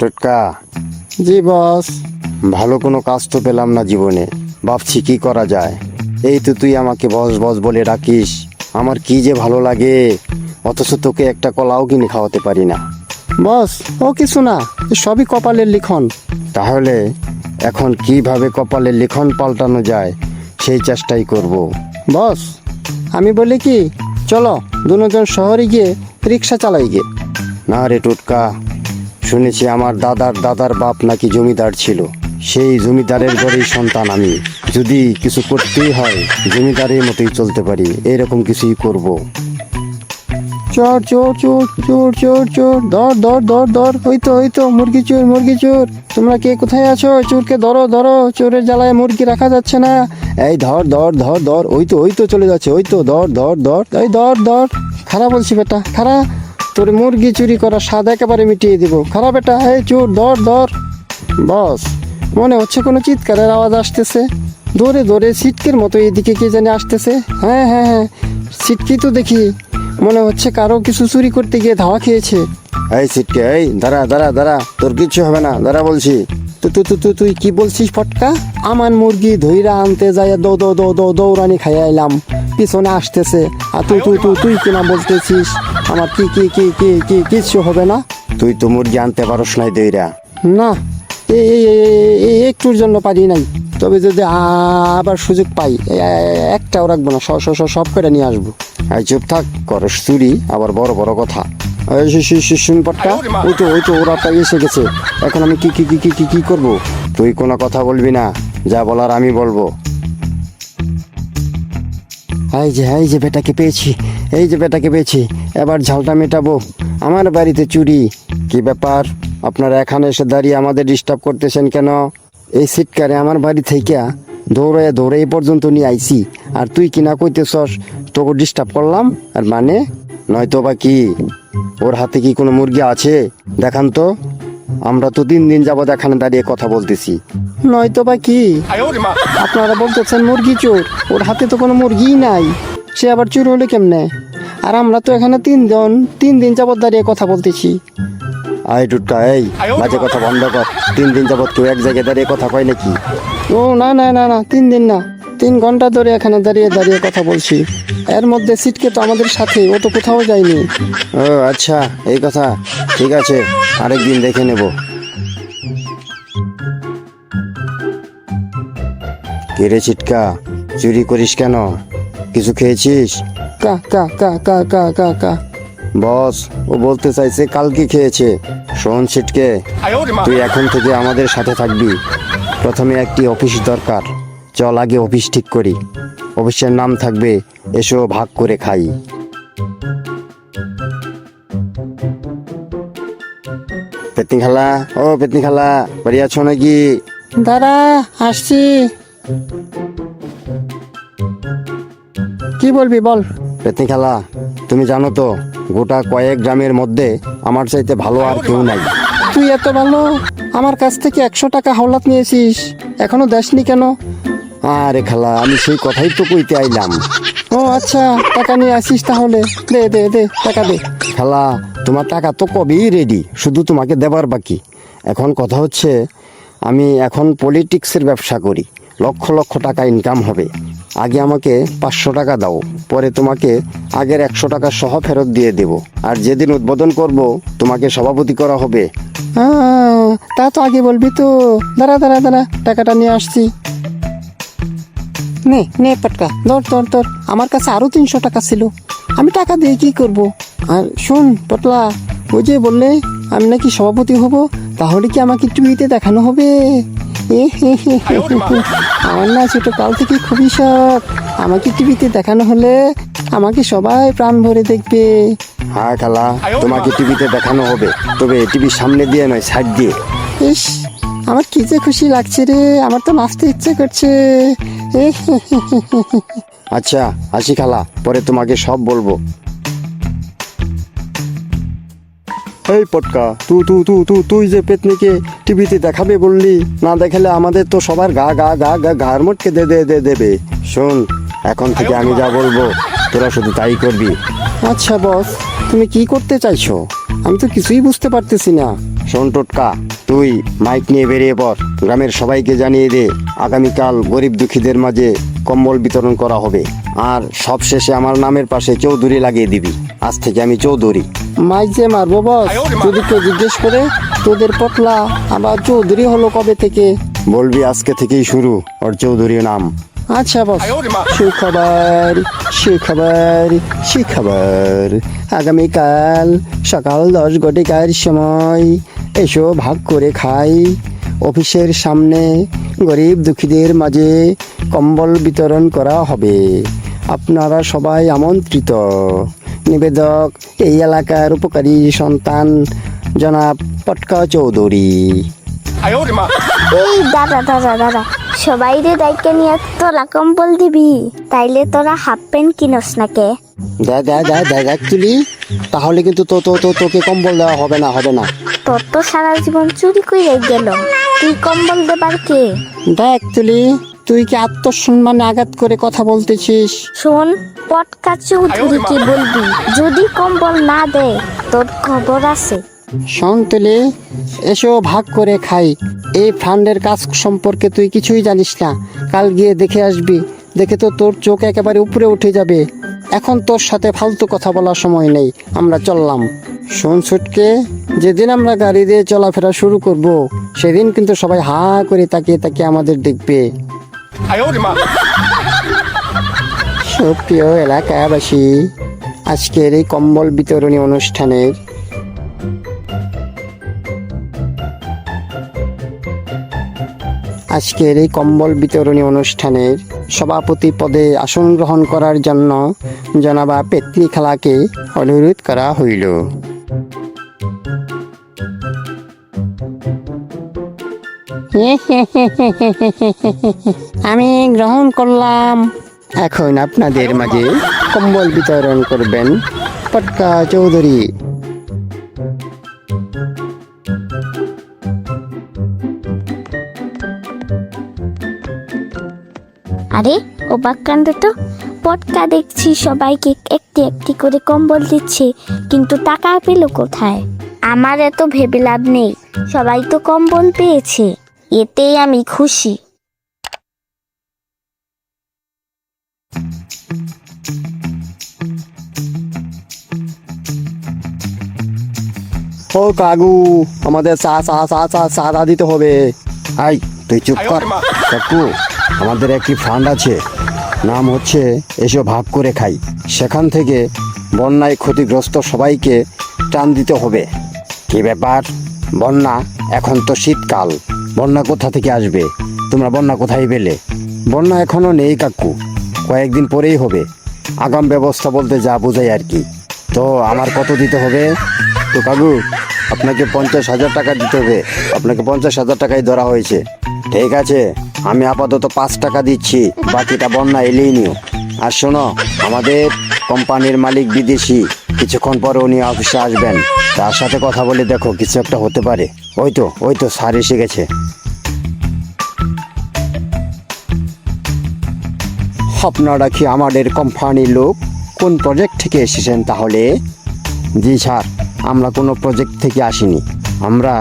টোটকা, জি বস। ভালো কোনো কাজ তো পেলাম না জীবনে, ভাবছি কি করা যায়। এই তো তুই আমাকে বস বস বলে ডাকিস, আমার কি যে ভালো লাগে, অথচ তোকে একটা কলাও কিনে খাওয়াতে পারি না। বস ও কিছু না, সবই কপালের লিখন। তাহলে এখন কিভাবে কপালের লিখন পাল্টানো যায় সেই চেষ্টাই করব। বস আমি বলি কি, চলো দুজন শহরে গিয়ে রিক্সা চালাই গিয়ে। না রে টোটকা, শুনেছি আমার দাদার দাদার বাপ নাকি জমিদার ছিল, সেই জমিদারের ঘরেই সন্তান আমি। যদি কিছু করতেই হয় জমিদারের মতোই চলতে পারি, এরকম কিছুই করব। চোর চোর চোর চোর চোর চোর, ধর ধর ধর ধর, ওই তো মুরগি চোর মুরগি চোর। তোমরা কে কোথায় আছো? চোরকে ধরো ধরো, চোরের জ্বালায় মুরগি রাখা যাচ্ছে না। এই ধর ধর ধর ধর, ওই তো চলে যাচ্ছে, ওই তো ধর ধর ধর, এই ধর ধর। খারাপ বলছি বেটা, খারা তোর মুরগি চুরি করা স্বাদ একেবারে মিটিয়ে দিব। খারাপ বেটা, এই চোর ধর ধর। বস মনে হচ্ছে কোনো চিৎকারের আওয়াজ আসতেছে, দৌড়ে দৌড়ে সিটকের মতো এদিকে কে জানি আসতেছে। হ্যাঁ হ্যাঁ হ্যাঁ, সিটকি তো দেখি মনে হচ্ছে কারো কিছু চুরি করতে গিয়ে ধাওয়া খেয়েছে। এই সিটকে, এই দাঁড়া দাঁড়া দাঁড়া, তোর কিচ্ছু হবে না, দাঁড়া বলছি। তুই কি বলছিস ফটকা? আমার মুরগি ধইরা আনতে যায় দৌড়ানি খাইয়া এলাম, পিছনে আসতেছে, আর তুই কিনা বলতেছিস আমার কি কি কি কি কি কিচ্ছু হবে না? তুই তো মুরগি আনতে পারস নাই দইরা। না, এই একটুর জন্য পারি নাই, তবে যদি আবার সুযোগ পাই একটাও রাখবো না, সব করে নিয়ে আসবো। এই চুপ থাক, করস চুরি আবার বড় বড় কথা। শুন পটকা, ওই তো ওরা প্রায় এসে গেছে, এখন আমি কি কি কি কি কি কি করবো? তুই কোনো কথা বলবি না, যা বলার আমি বলবো। এই যে বেটাকে পেয়েছি, এবার ঝালটা মেটাবো। আমার বাড়িতে চুরি? কি ব্যাপার, আপনারা এখানে এসে দাঁড়িয়ে আমাদের ডিস্টার্ব করতেছেন কেন? এই সিটকারে আমার বাড়ি থেকে দৌড়ে এই পর্যন্ত নিয়ে আইছি, আর তুই কিনা কইতেছস তোকে ডিস্টার্ব করলাম। আর মানে নয়তো বা কি, ওর হাতে কি কোনো মুরগি আছে? দেখান তো, আমরা তো 3 দিন যাবত এখানে দাঁড়িয়ে কথা বলতেছি। নয়তো বা কি আপনারা বলতেছেন মুরগি চোর, ওর হাতে তো কোনো মুরগিই নাই, সে আবার চোর হলে কেমনে? আর আমরা তো এখানে 3 দিন যাবত দাঁড়িয়ে কথা বলতেছি। আই টুটকা, এই বাজে কথা বন্ধ কর। 3 দিন যাবত কেউ এক জায়গায় দাঁড়িয়ে কথা কয় নাকি? ও না 3 দিন না, 3 ঘন্টা ধরে এখানে দাঁড়িয়ে কথা বলছি। এর মধ্যে সিটকে তো আমাদের সাথে, ও তো কোথাও যায়নি। ও আচ্ছা, এই কথা, ঠিক আছে, আরেকদিন দেখে নেব। কিরে চিটকা, চুরি করিস কেন? কিছু খেয়েছিস? কা কা কা কা কা কা কা বস ও বলতে চাইছে কালকে খেয়েছে। শোন ছিটকে, তুই এখন থেকে আমাদের সাথে থাকবি। প্রথমে একটি অফিস দরকার, চল আগে অফিস ঠিক করি। অফিসের নাম থাকবে এসো ভাগ করে খাই। পেতনি খালা, ও পেতনি খালা, বাড়ি আছো নাকি? দাঁড়া আসছি। কি বলবি বল। পেতনি খালা, তুমি জানো তো গোটা কয়েক গ্রামের মধ্যে আমার চাইতে ভালো আর কেউ নাই। তুই এত ভালো, আমার কাছ থেকে 100 টাকা হাওলাত নিয়েছিস, এখনো দেসনি কেন? আরে খালা, আমি সেই কথাই তো কইতে আইলাম। ও আচ্ছা, টাকা নিয়ে আসিস তাহলে, দে টাকা দে। খালা, তোমার টাকা তো কবেই রেডি, শুধু তোমাকে দেবার বাকি। এখন কথা হচ্ছে, আমি এখন পলিটিক্সের ব্যবসা করি, লক্ষ লক্ষ টাকা ইনকাম হবে। আগে আমাকে 500 টাকা দাও, পরে তোমাকে আগের 100 টাকা সহ ফেরত দিয়ে দেব। আর যেদিন উদ্বোধন করব তোমাকে সভাপতি করা হবে। তা তো আগে বলবি তো। দাঁড়া টাকাটা নিয়ে আসছি। নে পটকা, ধর, আমার কাছে আরো 300 টাকা ছিল, আমি টাকা দিয়ে কি করব? আর শোন পটলা, ওই যে বললে আমি নাকি সভাপতি হব, তাহলে কি আমাকে টিভিতে দেখানো হবে? আমার না ছোট কাল থেকে খুবই শখ, আমাকে টিভিতে দেখানো হলে আমাকে সবাই প্রাণ ভরে দেখবে। হ্যাঁ খালা, তোমাকে টিভিতে দেখানো হবে, তবে টিভির সামনে দিয়ে নয়, সাইড দিয়ে। ইস, আমার কি যে খুশি লাগছে রে, আমার তো নাচতে ইচ্ছে করছে। আচ্ছা আসি খালা, পরে তোমাকে সব বলবো। এই পটকা, তুই যে পেতনিকে টিভিতে দেখাবে বললি, না দেখালে আমাদের তো সবার ঘাড় মোটকে দেবে। শোন, এখন থেকে আমি যা বলবো তোরা শুধু তাই করবি। আচ্ছা বস, তুমি কি করতে চাইছো? আমি তো কিছুই বুঝতে পারতেছি না। শোন টোটকা, তুই মাইক নিয়ে বেরিয়ে পড়, গ্রামের সবাইকে জানিয়ে দে আগামীকাল গরিব দুঃখীদের মাঝে কম্বল বিতরণ করা হবে। আর সবশেষে আমার নামের পাশে চৌধুরী লাগিয়ে দিবি। আজ থেকে আমি চৌধুরী। মাইক যে মারবো বস, যদি কেউ জিজ্ঞেস করে তোদের পটলা আবার চৌধুরী হলো কবে থেকে? বলবি আজকে থেকেই শুরু ওর চৌধুরী নাম। আচ্ছা বস। সুখবর সুখবর সুখবর, আগামীকাল সকাল 10 ঘটিকার সময় এসো ভাগ করে খাই। অফিসের সামনে গরিব দুঃখীদের মাঝে কম্বল বিতরণ করা হবে। আপনারা সবাই আমন্ত্রিত। নিবেদক এই এলাকার উপকারী সন্তান জনাব পটকা চৌধুরী। এই দাদা দাদা দাদা, সবাই রে দায়িত্ব নিয়ে তোরা কম্বল দিবি, তাইলে তোরা হাফ প্যান্ট কিনস না কে? দেখ তুলি, তাহলে কিন্তু তোকে কম্বল দেওয়া হবে না। তোর তো সারা জীবন চুরি করে গেল, তুই কম্বল দেবার কে? দেখ তুলি, তুই কি আত্মসম্মানে আঘাত করে কথা বলতেছিস? শোন, পটকা চৌধুরীকে বলবি যদি কম্বল না দেয় তোর খবর আছে। শোন তুলি, এসো ভাগ করে খাই। এই ফান্ডের কাজ সম্পর্কে তুই কিছুই জানিস না। কাল গিয়ে দেখে আসবি, দেখে তো তোর চোখ একেবারে উপরে উঠে যাবে। এখন তোর সাথে ফালতু কথা বলার সময় নেই, আমরা চললাম। শোন ছুটকে, যেদিন আমরা গাড়ি দিয়ে চলাফেরা শুরু করব, সেদিন কিন্তু সবাই হা করে তাকিয়ে আমাদের দেখবে। সুপ্রিয় এলাকাবাসী, আজকের এই কম্বল বিতরণী অনুষ্ঠানের সভাপতি পদে আসন গ্রহণ করার জন্য জনাবা পেতনি খালাকে অনুরোধ করা হইল। আমি গ্রহণ করলাম। এখন আপনাদের মাঝে কম্বল বিতরণ করবেন পটকা চৌধুরী। আরে অবাক কাণ্ড তো, পটকা দেখছি সবাইকে একটি একটি করে কম্বল দিচ্ছে, কিন্তু টাকা পেল কোথায়? আমার এত ভেবে লাভ নেই, সবাই তো কম্বল পেয়েছে, এতেই আমি খুশি। ও কাকু, আমাদের চা দিতে হবে। আই তুই চুপ কর। কাকু, আমাদের একটি ফান্ড আছে, নাম হচ্ছে এসো ভাগ করে খাই। সেখান থেকে বন্যায় ক্ষতিগ্রস্ত সবাইকে ত্রাণ দিতে হবে। কি ব্যাপার? বন্যা? এখন তো শীতকাল, বন্যা কোথা থেকে আসবে? তোমরা বন্যা কোথায় পেলে? বন্যা এখনো নেই কাকু, কয়েকদিন পরেই হবে। আগাম ব্যবস্থা বলতে যা বোঝাই আর কি। তো আমার কত দিতে হবে? তো কাকু, আপনাকে 50,000 টাকা দিতে হবে। আপনাকে 50,000 টাকাই ধরা হয়েছে। ঠিক আছে, আমি আপাতত 5 টাকা দিচ্ছি, বাকিটা বন্যা এলেই নিও। আর শোনো, আমাদের কোম্পানির মালিক বিদেশি, কিছুক্ষণ পরে উনি অফিসে আসবেন। তার সাথে কথা বলে দেখো, কিছু একটা হতে পারে। ওই তো স্যার এসে গেছে। আপনারা কি আমাদের কোম্পানির লোক? কোন প্রজেক্ট থেকে এসেছেন তাহলে? জি স্যার, আমরা কোনো প্রজেক্ট থেকে আসিনি, আমরা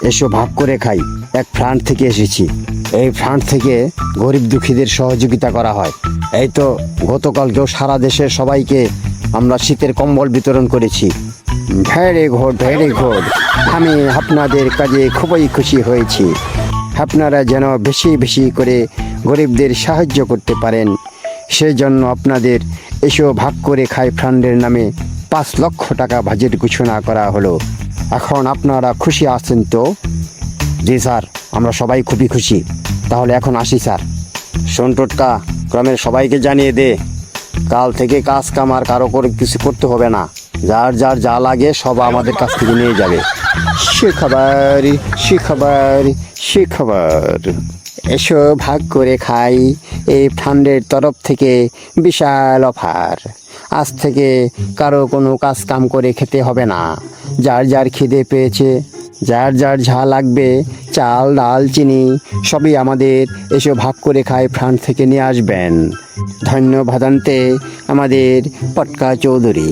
এসো ভাগ করে খাই এক ফান্ড থেকে এসেছি। এই ফান্ড থেকে গরিব দুঃখীদের সহযোগিতা করা হয়। এই তো গতকালকেও সারা দেশের সবাইকে আমরা শীতের কম্বল বিতরণ করেছি। Very good. আমি আপনাদের কাজে খুবই খুশি হয়েছি। আপনারা যেন বেশি বেশি করে গরিবদের সাহায্য করতে পারেন, সেই জন্য আপনাদের এসো ভাগ করে খাই ফান্ডের নামে 5 লক্ষ টাকা বাজেট ঘোষণা করা হলো। এখন আপনারা খুশি আছেন তো? জি স্যার, আমরা সবাই খুবই খুশি। তাহলে এখন আসি স্যার। শোন টোটকা, গ্রামের সবাইকে জানিয়ে দে, কাল থেকে কাজ কাম আর কারো করে কিছু করতে হবে না। যার যা লাগে সব আমাদের কাছ থেকে নিয়ে যাবে। সুখবর। এসো ভাগ করে খাই এই ফান্ডের তরফ থেকে বিশাল অফার। আজ থেকে কারো কোনো কাজ কাম করে খেতে হবে না। যার খিদে পেয়েছে, যার যা লাগবে, চাল ডাল চিনি সবই আমাদের এসো ভাগ করে খাই ফান্ড থেকে নিয়ে আসবেন। ধন্যবাদান্তে আমাদের পটকা চৌধুরী।